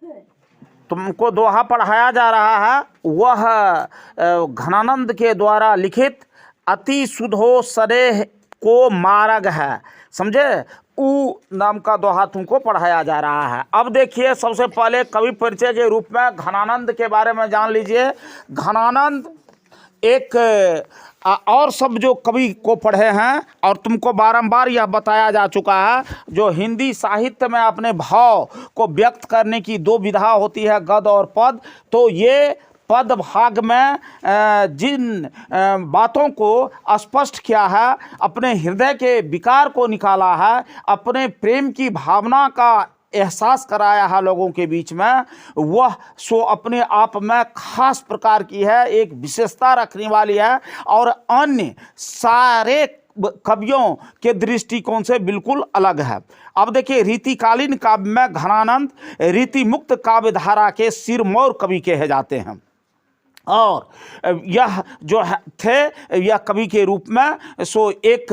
तुमको दोहा पढ़ाया जा रहा है वह घनानंद के द्वारा लिखित अति सुधो सरेह को मार्ग है, समझे। ऊ नाम का दोहा तुमको पढ़ाया जा रहा है। अब देखिए, सबसे पहले कवि परिचय के रूप में घनानंद के बारे में जान लीजिए। घनानंद एक और सब जो कवि को पढ़े हैं और तुमको बारंबार यह बताया जा चुका है, जो हिंदी साहित्य में अपने भाव को व्यक्त करने की दो विधा होती है, गद्य और पद। तो ये पद भाग में जिन बातों को स्पष्ट किया है, अपने हृदय के विकार को निकाला है, अपने प्रेम की भावना का एहसास कराया है लोगों के बीच में, वह सो अपने आप में खास प्रकार की है, एक विशेषता रखने वाली है और अन्य सारे कवियों के दृष्टिकोण से बिल्कुल अलग है। अब देखिए, रीतिकालीन काव्य में घनानंद रीति मुक्त काव्य धारा के सिरमौर कवि कहे जाते हैं और यह जो थे, यह कवि के रूप में सो एक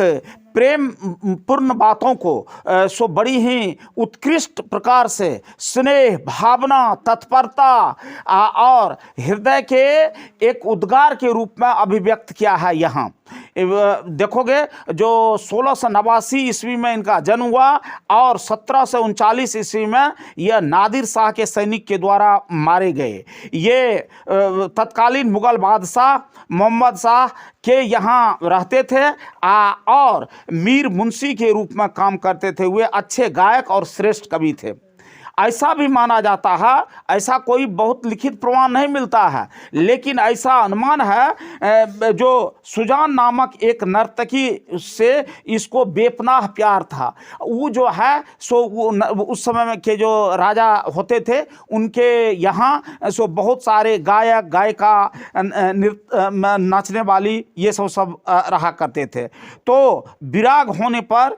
प्रेम पूर्ण बातों को सो बड़ी ही उत्कृष्ट प्रकार से स्नेह, भावना, तत्परता और हृदय के एक उद्गार के रूप में अभिव्यक्त किया है। यहाँ देखोगे, जो 1689 ईस्वी में इनका जन्म हुआ और 1739 ईस्वी में यह नादिर शाह के सैनिक के द्वारा मारे गए। ये तत्कालीन मुगल बादशाह मोहम्मद शाह के यहाँ रहते थे और मीर मुंशी के रूप में काम करते थे। वे अच्छे गायक और श्रेष्ठ कवि थे, ऐसा भी माना जाता है। ऐसा कोई बहुत लिखित प्रमाण नहीं मिलता है, लेकिन ऐसा अनुमान है जो सुजान नामक एक नर्तकी से इसको बेपनाह प्यार था। वो जो है सो उस समय में के जो राजा होते थे, उनके यहाँ सो बहुत सारे गायक गायिका, नाचने वाली, ये सब रहा करते थे। तो विराग होने पर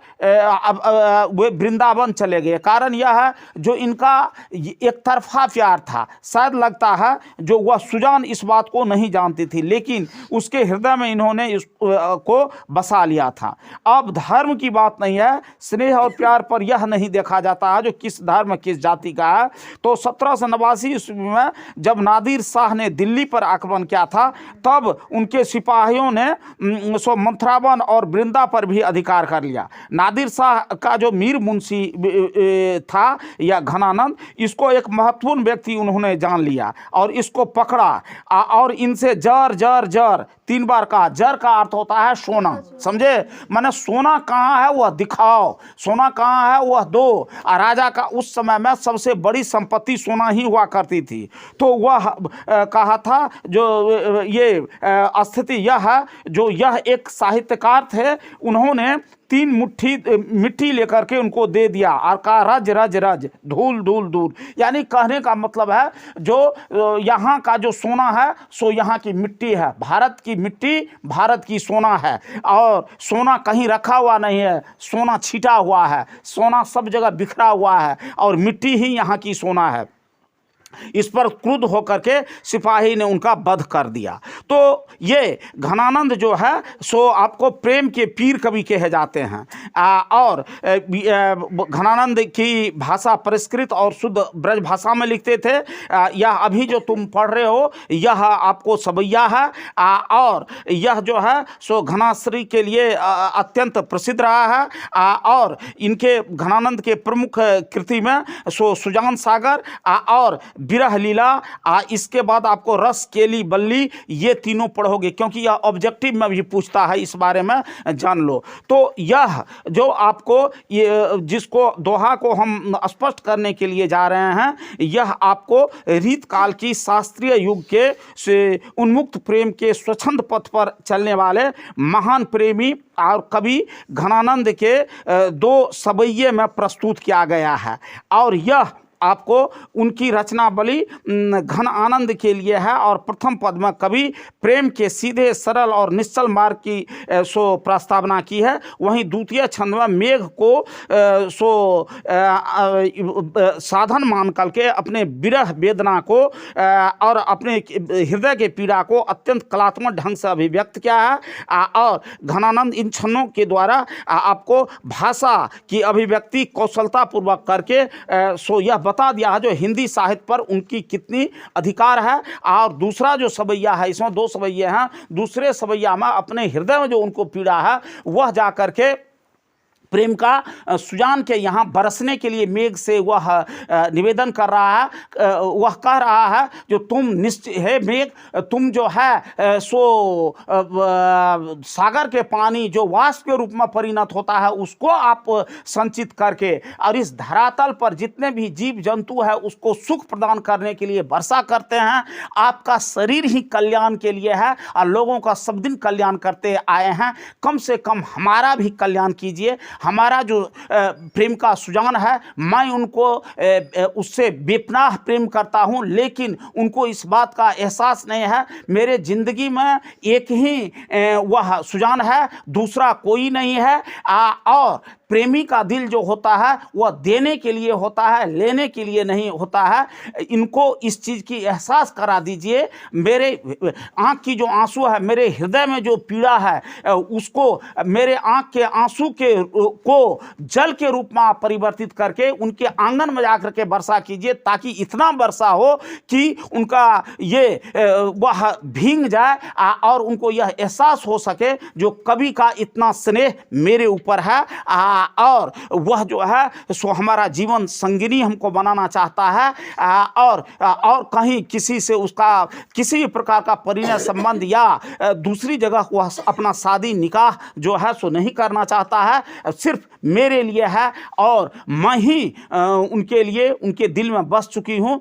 वे वृंदावन चले गए। कारण यह है, जो इनका एक तरफा प्यार था, शायद लगता है जो वह सुजान इस बात को नहीं जानती थी, लेकिन उसके हृदय में इन्होंने इसको बसा लिया था। अब धर्म की बात नहीं है, स्नेह और प्यार पर यह नहीं देखा जाता है जो किस धर्म किस जाति का है। तो 1789 ईस्वी में जब नादिर शाह ने दिल्ली पर आक्रमण किया था, तब उनके सिपाहियों ने सो मंथरावन और वृंदा पर भी अधिकार कर लिया। नादिर शाह का जो मीर मुंशी था या घनानंद, इसको एक महत्वपूर्ण व्यक्ति उन्होंने जान लिया और इसको पकड़ा और इनसे जर जर जर 3 बार कहा। जर का अर्थ होता है सोना, समझे। माने सोना कहाँ है वह दिखाओ, सोना कहाँ है वह दो। राजा का उस समय में सबसे बड़ी संपत्ति सोना ही हुआ करती थी। तो वह कहा था, जो ये स्थिति यह है, जो यह एक साहित्यकार थे, उन्होंने 3 मुट्ठी मिट्टी लेकर के उनको दे दिया और कहा रज रज रज, धूल धूल धूल। यानी कहने का मतलब है, जो यहाँ का जो सोना है सो यहाँ की मिट्टी है, भारत की मिट्टी भारत की सोना है। और सोना कहीं रखा हुआ नहीं है, सोना छिटा हुआ है, सोना सब जगह बिखरा हुआ है और मिट्टी ही यहाँ की सोना है। इस पर क्रुद्ध होकर के सिपाही ने उनका वध कर दिया। तो ये घनानंद जो है सो आपको प्रेम के पीर कवि कहे जाते हैं। और घनानंद की भाषा परिष्कृत और शुद्ध ब्रज भाषा में लिखते थे। यह अभी जो तुम पढ़ रहे हो यह आपको सवैया है और यह जो है सो घनाश्री के लिए अत्यंत प्रसिद्ध रहा है। और इनके घनानंद के प्रमुख कृति में सो सुजान सागर और विरह लीला, इसके बाद आपको रस केली बल्ली, ये तीनों पढ़ोगे, क्योंकि यह ऑब्जेक्टिव में भी पूछता है, इस बारे में जान लो। तो यह जो आपको ये जिसको दोहा को हम स्पष्ट करने के लिए जा रहे हैं, यह आपको रीत काल की शास्त्रीय युग के से उन्मुक्त प्रेम के स्वच्छंद पथ पर चलने वाले महान प्रेमी और कवि घनानंद के 2 सवैये में प्रस्तुत किया गया है। और यह आपको उनकी रचनावली घन आनंद के लिए है। और प्रथम पद में कवि प्रेम के सीधे सरल और निश्चल मार्ग की सो प्रस्तावना की है। वहीं द्वितीय छंद में मेघ को सो साधन मान करके अपने विरह वेदना को और अपने हृदय के पीड़ा को अत्यंत कलात्मक ढंग से अभिव्यक्त किया है। और घनानंद इन छंदों के द्वारा आपको भाषा की अभिव्यक्ति कौशलतापूर्वक करके सो यह बता दिया है जो हिंदी साहित्य पर उनकी कितनी अधिकार है। और दूसरा जो सवैया है, इसमें दो सवैये हैं, दूसरे सवैया में अपने हृदय में जो उनको पीड़ा है वह जा करके प्रेम का सुजान के यहाँ बरसने के लिए मेघ से वह निवेदन कर रहा है। वह कह रहा है जो तुम निश्चित है मेघ, तुम जो है सो सागर के पानी जो वाष्प के रूप में परिणत होता है उसको आप संचित करके और इस धरातल पर जितने भी जीव जंतु है उसको सुख प्रदान करने के लिए वर्षा करते हैं। आपका शरीर ही कल्याण के लिए है और लोगों का सब दिन कल्याण करते आए हैं, कम से कम हमारा भी कल्याण कीजिए। हमारा जो प्रेम का सुजान है, मैं उनको उससे बेपनाह प्रेम करता हूं, लेकिन उनको इस बात का एहसास नहीं है मेरे ज़िंदगी में एक ही वह सुजान है, दूसरा कोई नहीं है। और प्रेमी का दिल जो होता है वह देने के लिए होता है, लेने के लिए नहीं होता है। इनको इस चीज़ की एहसास करा दीजिए। मेरे आँख की जो आंसू है, मेरे हृदय में जो पीड़ा है उसको मेरे आँख के आंसू को जल के रूप में आप परिवर्तित करके उनके आंगन में जाकर के वर्षा कीजिए, ताकि इतना वर्षा हो कि उनका ये वह भींग जाए और उनको यह एहसास हो सके जो कवि का इतना स्नेह मेरे ऊपर है और वह जो है सो हमारा जीवन संगिनी हमको बनाना चाहता है और कहीं किसी से उसका किसी भी प्रकार का परिणय संबंध या दूसरी जगह वह अपना शादी निकाह जो है सो नहीं करना चाहता है, सिर्फ मेरे लिए है और मैं ही उनके लिए उनके दिल में बस चुकी हूँ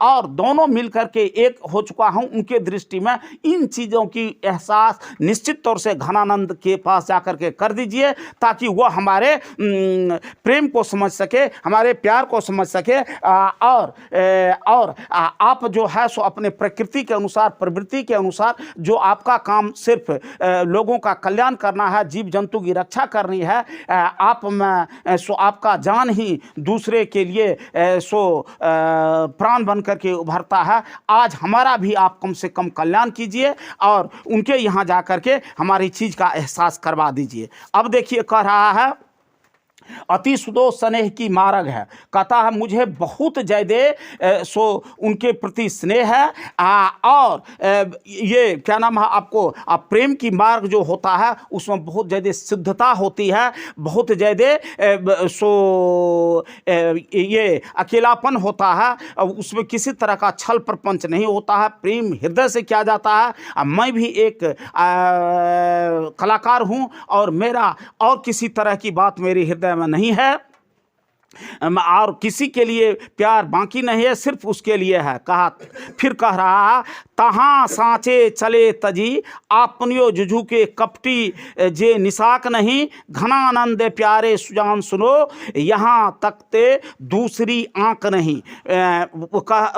और दोनों मिलकर के एक हो चुका हूँ। उनके दृष्टि में इन चीज़ों की एहसास निश्चित तौर से घनानंद के पास जाकर के कर दीजिए, ताकि वह हमारे प्रेम को समझ सके, हमारे प्यार को समझ सके और आप जो है सो अपने प्रकृति के अनुसार, प्रवृत्ति के अनुसार जो आपका काम सिर्फ लोगों का कल्याण करना है, जीव जंतु की रक्षा करनी है, आप में सो आपका जान ही दूसरे के लिए सो प्राण बन करके उभरता है। आज हमारा भी आप कम से कम कल्याण कीजिए और उनके यहाँ जा करके हमारी चीज़ का एहसास करवा दीजिए। अब देखिए कह रहा है अति सुदो स्नेह की मार्ग है, कहता है मुझे बहुत ज़्यादा सो उनके प्रति स्नेह है और ये क्या नाम है आपको प्रेम की मार्ग जो होता है उसमें बहुत ज़्यादा सिद्धता होती है, बहुत ज़्यादा सो ये अकेलापन होता है, उसमें किसी तरह का छल प्रपंच नहीं होता है, प्रेम हृदय से किया जाता है। मैं भी एक कलाकार हूँ और मेरा और किसी तरह की बात मेरे हृदय में नहीं है और किसी के लिए प्यार बाकी नहीं है, सिर्फ उसके लिए है। कहा फिर कह रहा तहाँ सांचे चले तजी आपनियो जुझू के कपटी जे निशाक नहीं, घना आनंद प्यारे सुजान सुनो यहाँ तकते दूसरी आंख नहीं।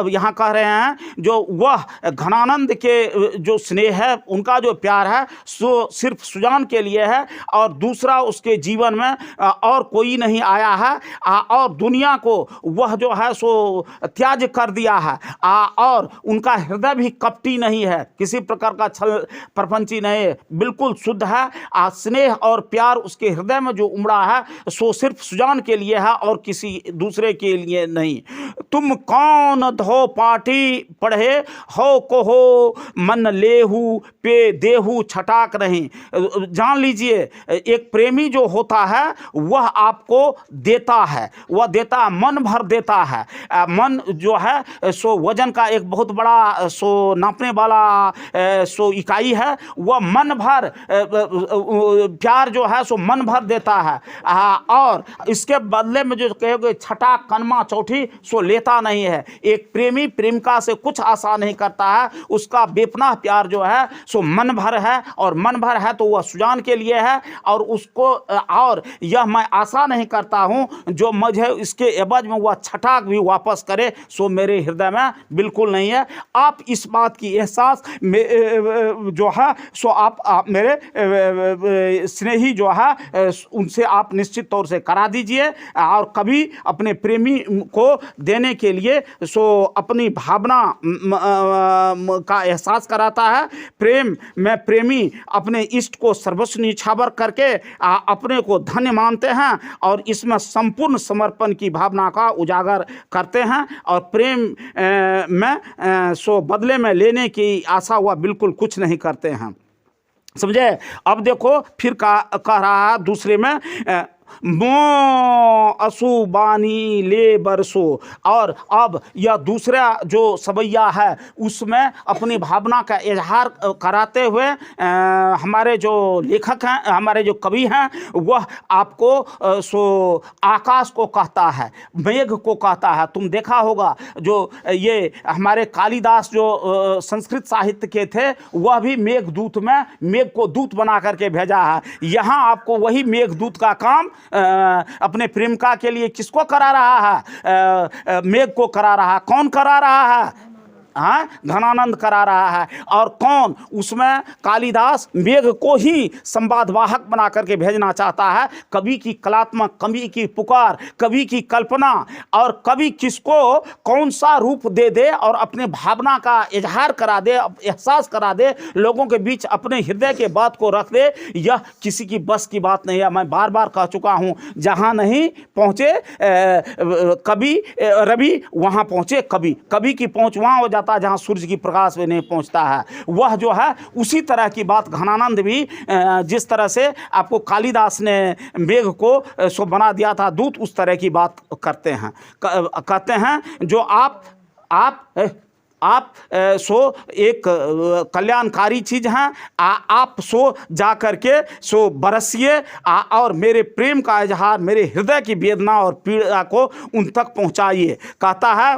यहाँ कह रहे हैं जो वह घनानंद के जो स्नेह है, उनका जो प्यार है सो सिर्फ सुजान के लिए है और दूसरा उसके जीवन में और कोई नहीं आया है और दुनिया को वह जो है सो त्याग कर दिया है और उनका हृदय भी कपटी नहीं है, किसी प्रकार का छल प्रपंची नहीं है, बिल्कुल शुद्ध है। स्नेह और प्यार उसके हृदय में जो उमड़ा है सो सिर्फ सुजान के लिए है और किसी दूसरे के लिए नहीं। तुम कौन धो पाठी पढ़े हो को हो मन लेहू पे देहू छटाक नहीं। जान लीजिए एक प्रेमी जो होता है वह आपको देता है, वह देता मन भर देता है। मन जो है सो वजन का एक बहुत बड़ा सो नापने वाला सो इकाई है, वह मन भर प्यार जो है सो मन भर देता है और इसके बदले में जो कहोगे छठा कनमा चौथी सो लेता नहीं है। एक प्रेमी प्रेमिका से कुछ आशा नहीं करता है, उसका बेपनाह प्यार जो है सो मन भर है और मन भर है तो वह सुजान के लिए है और उसको और यह मैं आशा नहीं करता हूँ जो मुझे इसके एवज में वह छठाक भी वापस करे, सो मेरे हृदय में बिल्कुल नहीं है। आप इस बात बात की एहसास जो है सो आप मेरे स्नेही जो है उनसे आप निश्चित तौर से करा दीजिए। और कभी अपने प्रेमी को देने के लिए सो अपनी भावना का एहसास कराता है। प्रेम में प्रेमी अपने इष्ट को सर्वस्व न्यौछावर करके अपने को धन्य मानते हैं और इसमें संपूर्ण समर्पण की भावना का उजागर करते हैं। और प्रेम में सो बदले में लेने की आशा हुआ बिल्कुल कुछ नहीं करते हैं, समझे। अब देखो फिर कह रहा है दूसरे में, मो असुबानी ले बरसो। और अब यह दूसरा जो सवैया है उसमें अपनी भावना का इजहार कराते हुए हमारे जो लेखक हैं, हमारे जो कवि हैं, वह आपको सो आकाश को कहता है, मेघ को कहता है। तुम देखा होगा जो ये हमारे कालिदास जो संस्कृत साहित्य के थे, वह भी मेघदूत में मेघ को दूत बना करके भेजा है। यहाँ आपको वही मेघदूत का काम अपने प्रेमिका के लिए किसको करा रहा है? मेघ को करा रहा है। कौन करा रहा है? हाँ, घनानंद करा रहा है। और कौन उसमें? कालिदास मेघ को ही संवादवाहक बना करके भेजना चाहता है। कवि की कलात्मक, कवि की पुकार, कवि की कल्पना, और कवि किसको कौन सा रूप दे दे और अपने भावना का इजहार करा दे, एहसास करा दे, लोगों के बीच अपने हृदय के बात को रख दे, यह किसी की बस की बात नहीं है। मैं बार बार कह चुका हूँ, जहाँ नहीं पहुँचे कवि रवि, वहाँ पहुँचे कवि। कवि की पहुँच वहाँ हो जाता जहां सूर्य की प्रकाश में नहीं पहुंचता है। वह जो है उसी तरह की बात घनानंद भी जिस तरह से आपको कालिदास ने मेघ को सो बना दिया था दूत, उस तरह की बात करते हैं। कहते हैं जो आप सो एक कल्याणकारी चीज़ हैं, आप सो जा कर के सो बरसिए और मेरे प्रेम का इजहार, मेरे हृदय की वेदना और पीड़ा को उन तक पहुंचाइए। कहता है,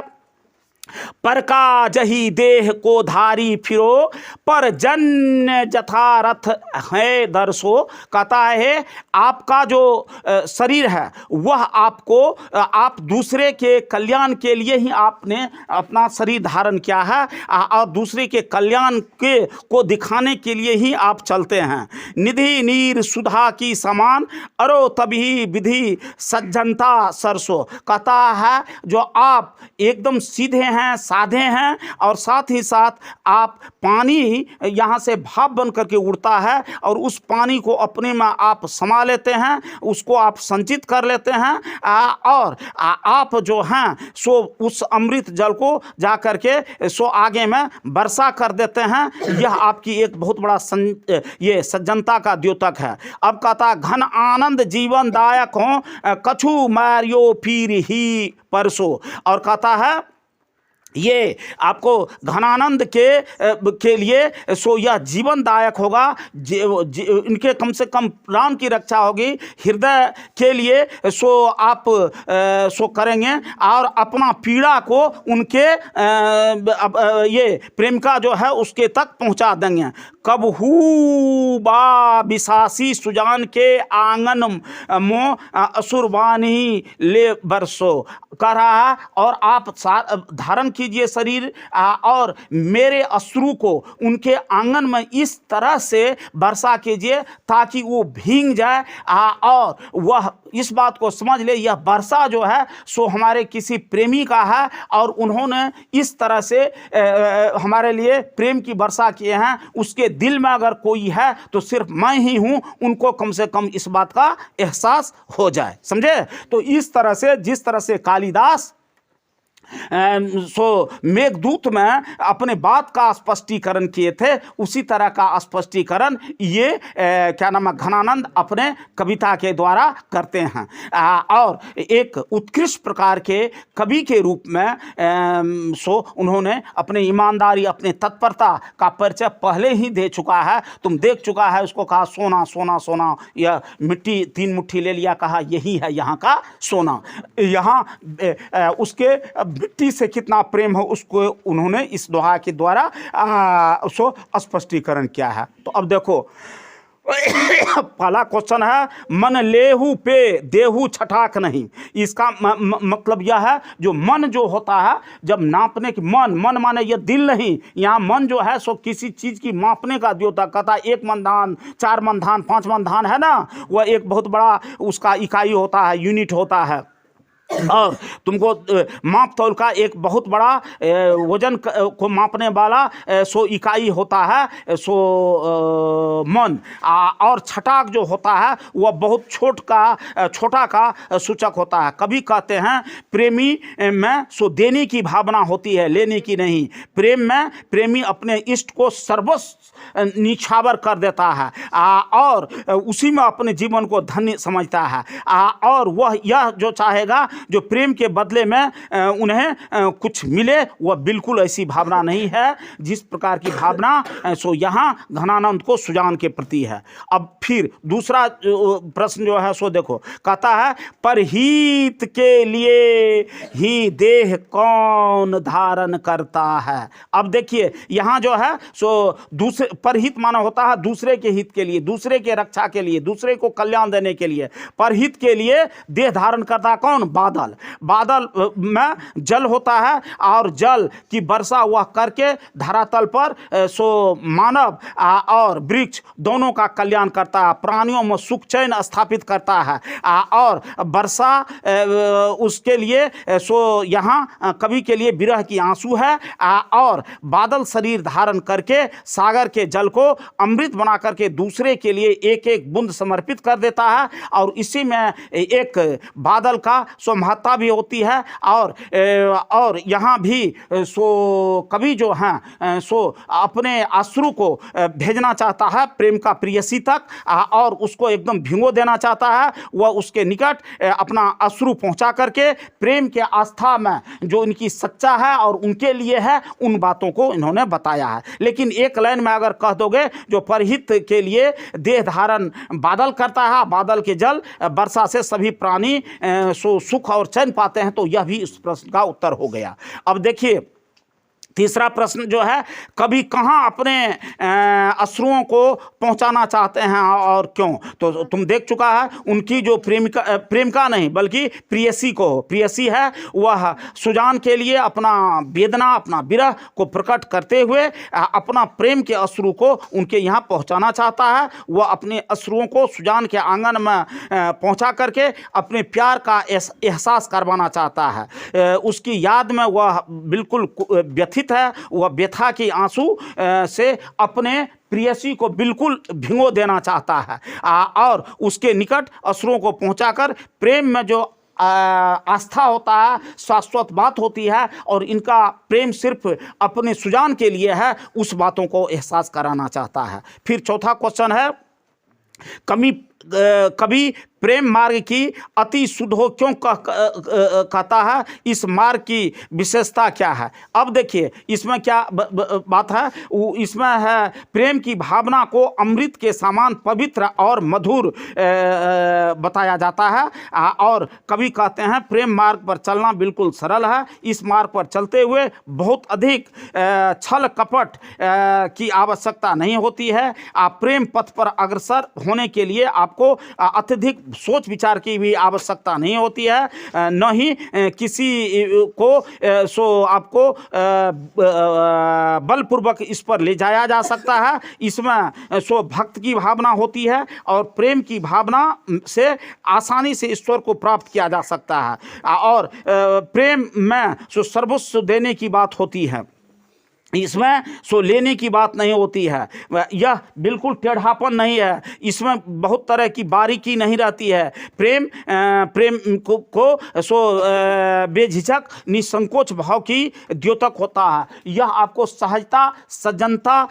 पर का जही देह को धारी फिरो, पर जन्य जथारथ है दर्शो। कहता है आपका जो शरीर है वह आपको, आप दूसरे के कल्याण के लिए ही आपने अपना शरीर धारण किया है और दूसरे के कल्याण को दिखाने के लिए ही आप चलते हैं। निधि नीर सुधा की समान, अरो तभी विधि सज्जनता सरसो। कहता है जो आप एकदम सीधे हैं, साधे हैं, और साथ ही साथ आप पानी यहाँ से भाप बन करके उड़ता है और उस पानी को अपने में आप समा लेते हैं, उसको आप संचित कर लेते हैं और आप जो हैं सो उस अमृत जल को जा करके सो आगे में वर्षा कर देते हैं। यह आपकी एक बहुत बड़ा ये सज्जनता का द्योतक है। अब कहता, घन आनंद जीवन दायक हो, कछु मारियो फिर ही परसो। और कहता है ये आपको घनानंद के लिए सो यह जीवनदायक होगा, इनके कम से कम प्राण की रक्षा होगी। हृदय के लिए सो आप सो करेंगे और अपना पीड़ा को उनके ये प्रेमिका जो है उसके तक पहुंचा देंगे। कब हु बा विशासी सुजान के आंगन मो असुरबानी ले बरसो। कह रहा है और आप धारण कीजिए शरीर और मेरे अश्रु को उनके आंगन में इस तरह से वर्षा कीजिए ताकि वो भीग जाए और वह इस बात को समझ ले यह वर्षा जो है सो हमारे किसी प्रेमी का है और उन्होंने इस तरह से हमारे लिए प्रेम की वर्षा किए हैं। उसके दिल में अगर कोई है तो सिर्फ मैं ही हूँ, उनको कम से कम इस बात का एहसास हो जाए, समझे। तो इस तरह से जिस तरह से कालिदास सो मेघदूत में अपने बात का स्पष्टीकरण किए थे, उसी तरह का स्पष्टीकरण ये क्या नाम है घनानंद अपने कविता के द्वारा करते हैं। और एक उत्कृष्ट प्रकार के कवि के रूप में सो उन्होंने अपने ईमानदारी, अपने तत्परता का परिचय पहले ही दे चुका है। तुम देख चुका है, उसको कहा सोना सोना सोना, यह मिट्टी 3 मुट्ठी ले लिया, कहा यही है यहाँ का सोना। यहाँ उसके मिट्टी से कितना प्रेम हो उसको उन्होंने इस दोहा के द्वारा उसको स्पष्टीकरण किया है। तो अब देखो, पहला क्वेश्चन है मन लेहू पे देहू छठाक नहीं। इसका मतलब यह है जो मन जो होता है जब नापने की, मन माने ये दिल नहीं, यहाँ मन जो है सो किसी चीज की मापने का द्योतक कहता है। 1 मन धान, 4 मन धान, 5 मन धान है ना, वह एक बहुत बड़ा उसका इकाई होता है, यूनिट होता है। और तुमको माप तौल का एक बहुत बड़ा वजन को मापने वाला सो इकाई होता है सो मन। और छटाक जो होता है वह बहुत छोटा का सूचक होता है। कभी कहते हैं प्रेमी में सो देने की भावना होती है, लेने की नहीं। प्रेम में प्रेमी अपने इष्ट को सर्वस्व निछावर कर देता है और उसी में अपने जीवन को धन्य समझता है। और वह यह जो चाहेगा जो प्रेम के बदले में उन्हें कुछ मिले, वह बिल्कुल ऐसी भावना नहीं है जिस प्रकार की भावना सो यहाँ घनानंद को सुजान के प्रति है। अब फिर दूसरा प्रश्न जो है सो देखो, कहता है परहित के लिए ही देह कौन धारण करता है। अब देखिए यहाँ जो है सो दूसरे परहित माना होता है दूसरे के हित के लिए, दूसरे के रक्षा के लिए, दूसरे को कल्याण देने के लिए। परहित के लिए देह धारण करता कौन? बादल। बादल में जल होता है और जल की वर्षा वह करके धरातल पर सो मानव और वृक्ष दोनों का कल्याण करता है, प्राणियों में सुख चैन स्थापित करता है। और वर्षा उसके लिए सो यहाँ कवि के लिए विरह की आंसू है। और बादल शरीर धारण करके सागर के जल को अमृत बना करके दूसरे के लिए एक एक बूंद समर्पित कर देता है। और इसी में एक बादल का सो महत्ता भी होती है। और यहाँ भी सो कवि जो हैं सो अपने अश्रु को भेजना चाहता है प्रेम का प्रियसी तक और उसको एकदम भिगो देना चाहता है। वह उसके निकट अपना अश्रु पहुँचा करके प्रेम के आस्था में जो इनकी सच्चा है और उनके लिए है उन बातों को इन्होंने बताया है। लेकिन एक लाइन में अगर कह दोगे जो परहित के लिए देह धारण बादल करता है, बादल के जल वर्षा से सभी प्राणी सो सुख और चैन पाते हैं, तो यह भी इस प्रश्न का उत्तर हो गया। अब देखिए तीसरा प्रश्न जो है, कभी कहाँ अपने अश्रुओं को पहुंचाना चाहते हैं और क्यों? तो तुम देख चुका है उनकी जो प्रेमिका नहीं बल्कि प्रियसी को, प्रियसी है वह सुजान के लिए अपना वेदना अपना विरह को प्रकट करते हुए अपना प्रेम के अश्रु को उनके यहाँ पहुंचाना चाहता है। वह अपने अश्रुओं को सुजान के आंगन में पहुंचा करके अपने प्यार का एहसास करवाना चाहता है। उसकी याद में वह बिल्कुल व्यथित है, वह व्यथा की आंसू से अपने प्रियसी को बिल्कुल भिगो देना चाहता है और उसके निकट अश्रुओं को पहुंचाकर प्रेम में जो आस्था होता है शाश्वत बात होती है और इनका प्रेम सिर्फ अपने सुजान के लिए है, उस बातों को एहसास कराना चाहता है। फिर चौथा क्वेश्चन है, कभी प्रेम मार्ग की अति शुद्ध हो क्यों कहता है? इस मार्ग की विशेषता क्या है? अब देखिए इसमें क्या बात है, इसमें है प्रेम की भावना को अमृत के समान पवित्र और मधुर बताया जाता है। और कभी कहते हैं प्रेम मार्ग पर चलना बिल्कुल सरल है। इस मार्ग पर चलते हुए बहुत अधिक छल कपट की आवश्यकता नहीं होती है। आप प्रेम पथ पर अग्रसर होने के लिए आपको अत्यधिक सोच विचार की भी आवश्यकता नहीं होती है, न ही किसी को सो आपको बलपूर्वक इस पर ले जाया जा सकता है। इसमें सो भक्त की भावना होती है और प्रेम की भावना से आसानी से ईश्वर को प्राप्त किया जा सकता है। और प्रेम में सो सर्वस्व देने की बात होती है, इसमें सो लेने की बात नहीं होती है। यह बिल्कुल टेढ़ापन नहीं है, इसमें बहुत तरह की बारीकी नहीं रहती है। प्रेम को सो बेझिझक निसंकोच भाव की द्योतक होता है। यह आपको सहजता सज्जनता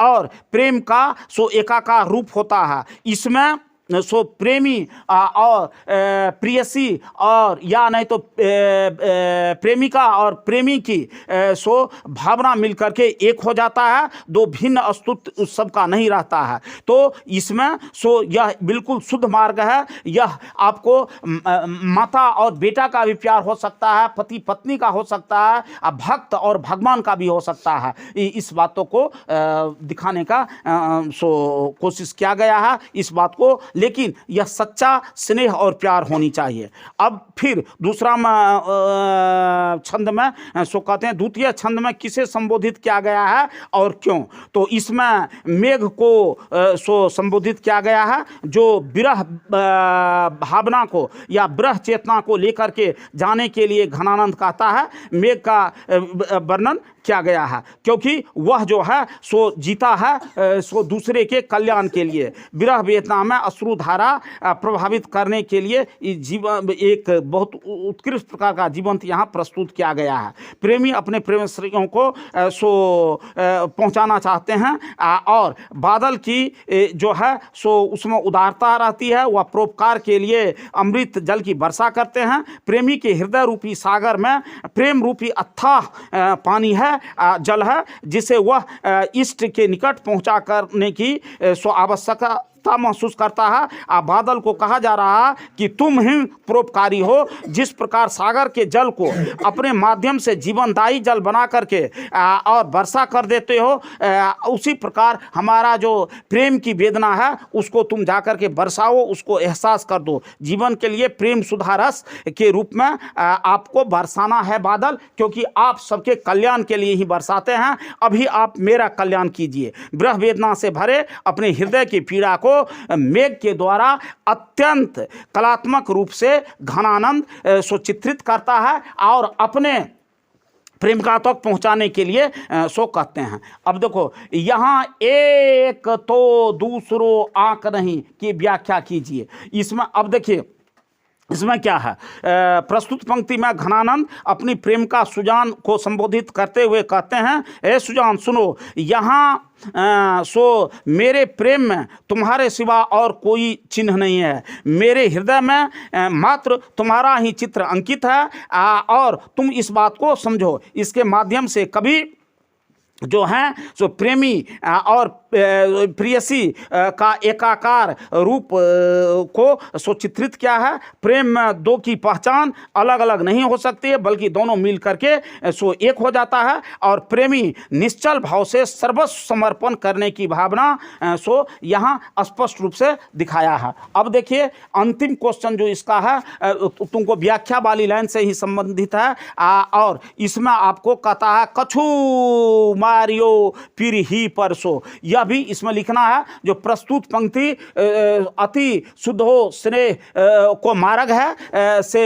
और प्रेम का सो एकाकार रूप होता है। इसमें सो प्रेमी और प्रेयसी और या नहीं तो प्रेमिका और प्रेमी की सो भावना मिलकर के एक हो जाता है, दो भिन्न अस्तित्व उस सब का नहीं रहता है। तो इसमें सो यह बिल्कुल शुद्ध मार्ग है। यह आपको माता और बेटा का भी प्यार हो सकता है, पति पत्नी का हो सकता है, भक्त और भगवान का भी हो सकता है। इस बातों को दिखाने का सो कोशिश किया गया है इस बात को, लेकिन यह सच्चा स्नेह और प्यार होनी चाहिए। अब फिर दूसरा छंद में सो कहते हैं, द्वितीय छंद में किसे संबोधित किया गया है और क्यों? तो इसमें मेघ को सो संबोधित किया गया है, जो विरह भावना को या विरह चेतना को लेकर के जाने के लिए घनानंद कहता है। मेघ का वर्णन किया गया है क्योंकि वह जो है सो जीता है सो दूसरे के कल्याण के लिए। विरह वेदना में अश्रुधारा प्रभावित करने के लिए जीवन एक बहुत उत्कृष्ट प्रकार का जीवंत यहाँ प्रस्तुत किया गया है। प्रेमी अपने प्रेमश्रियों को सो पहुँचाना चाहते हैं और बादल की जो है सो उसमें उदारता रहती है, वह परोपकार के लिए अमृत जल की वर्षा करते हैं। प्रेमी के हृदय रूपी सागर में प्रेम रूपी अथाह पानी है, जल है, जिसे वह इष्ट के निकट पहुंचा करने की सो आवश्यकता महसूस करता है। बादल को कहा जा रहा है कि तुम ही परोपकारी हो। जिस प्रकार सागर के जल को अपने माध्यम से जीवनदायी जल बना करके और वर्षा कर देते हो, उसी प्रकार हमारा जो प्रेम की वेदना है उसको तुम जाकर के बरसाओ, उसको एहसास कर दो। जीवन के लिए प्रेम सुधा रस के रूप में आपको बरसाना है बादल, क्योंकि आप सबके कल्याण के लिए ही बरसाते हैं। अभी आप मेरा कल्याण कीजिए। विरह वेदना से भरे अपने हृदय की पीड़ा को मेघ के द्वारा अत्यंत कलात्मक रूप से घनानंद सो चित्रित करता है और अपने प्रेमिका तक पहुंचाने के लिए सो कहते हैं। अब देखो यहाँ एक तो दूसरों आंक नहीं की व्याख्या कीजिए। इसमें अब देखिए इसमें क्या है, प्रस्तुत पंक्ति में घनानंद अपनी प्रेमिका सुजान को संबोधित करते हुए कहते हैं, ए सुजान सुनो, यहाँ सो मेरे प्रेम में तुम्हारे सिवा और कोई चिन्ह नहीं है। मेरे हृदय में मात्र तुम्हारा ही चित्र अंकित है और तुम इस बात को समझो। इसके माध्यम से कभी जो है सो प्रेमी और प्रेयसी का एकाकार रूप को सो चित्रित किया है। प्रेम में दो की पहचान अलग अलग नहीं हो सकती है, बल्कि दोनों मिल करके सो एक हो जाता है और प्रेमी निश्चल भाव से सर्वस्व समर्पण करने की भावना सो यहाँ स्पष्ट रूप से दिखाया है। अब देखिए अंतिम क्वेश्चन जो इसका है तुमको व्याख्या वाली लाइन से ही संबंधित है और इसमें आपको कहता है कछु मारियो फिर ही परसो। यह भी इसमें लिखना है। जो प्रस्तुत पंक्ति अति शुद्ध हो स्नेह को मार्ग है से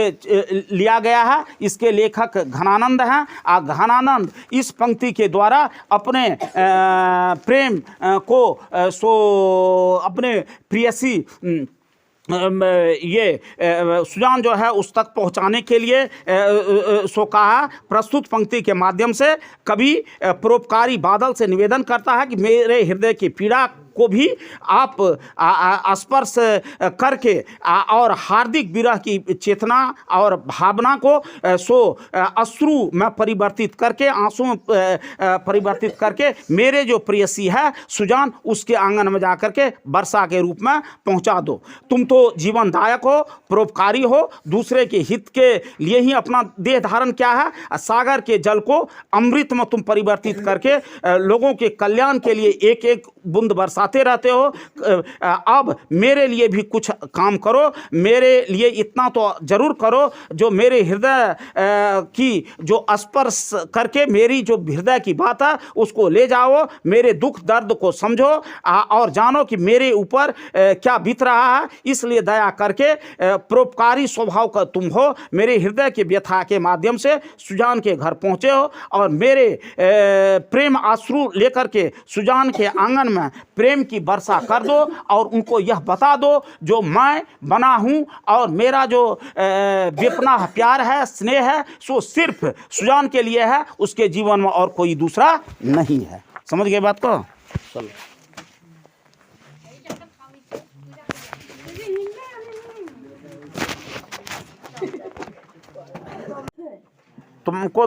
लिया गया है। इसके लेखक घनानंद हैं। घनानंद इस पंक्ति के द्वारा अपने प्रेम को सो अपने प्रेयसी ये सुजान जो है उस तक पहुंचाने के लिए सो कहा। प्रस्तुत पंक्ति के माध्यम से कवि परोपकारी बादल से निवेदन करता है कि मेरे हृदय की पीड़ा को भी आप स्पर्श करके और हार्दिक विरह की चेतना और भावना को सो अश्रु में परिवर्तित करके, आंसू में परिवर्तित करके मेरे जो प्रेयसी है सुजान उसके आंगन में जाकर के वर्षा के रूप में पहुंचा दो। तुम तो जीवनदायक हो, परोपकारी हो, दूसरे के हित के लिए ही अपना देह धारण किया है। सागर के जल को अमृत में तुम परिवर्तित करके लोगों के कल्याण के लिए एक एक बूंद बरसाते रहते हो। अब मेरे लिए भी कुछ काम करो, मेरे लिए इतना तो जरूर करो जो मेरे हृदय की जो स्पर्श करके मेरी जो हृदय की बात है उसको ले जाओ, मेरे दुख दर्द को समझो और जानो कि मेरे ऊपर क्या बीत रहा है। इसलिए दया करके परोपकारी स्वभाव का तुम हो। मेरे हृदय के व्यथा के माध्यम से सुजान के घर पहुँचे हो और मेरे प्रेम आश्रु लेकर के सुजान के आंगन में प्रेम की वर्षा कर दो और उनको यह बता दो जो मैं बना हूँ और मेरा जो बेपनाह प्यार है, स्नेह है, सो सिर्फ सुजान के लिए है, उसके जीवन में और कोई दूसरा नहीं है। समझ गए बात को? चलो। तुमको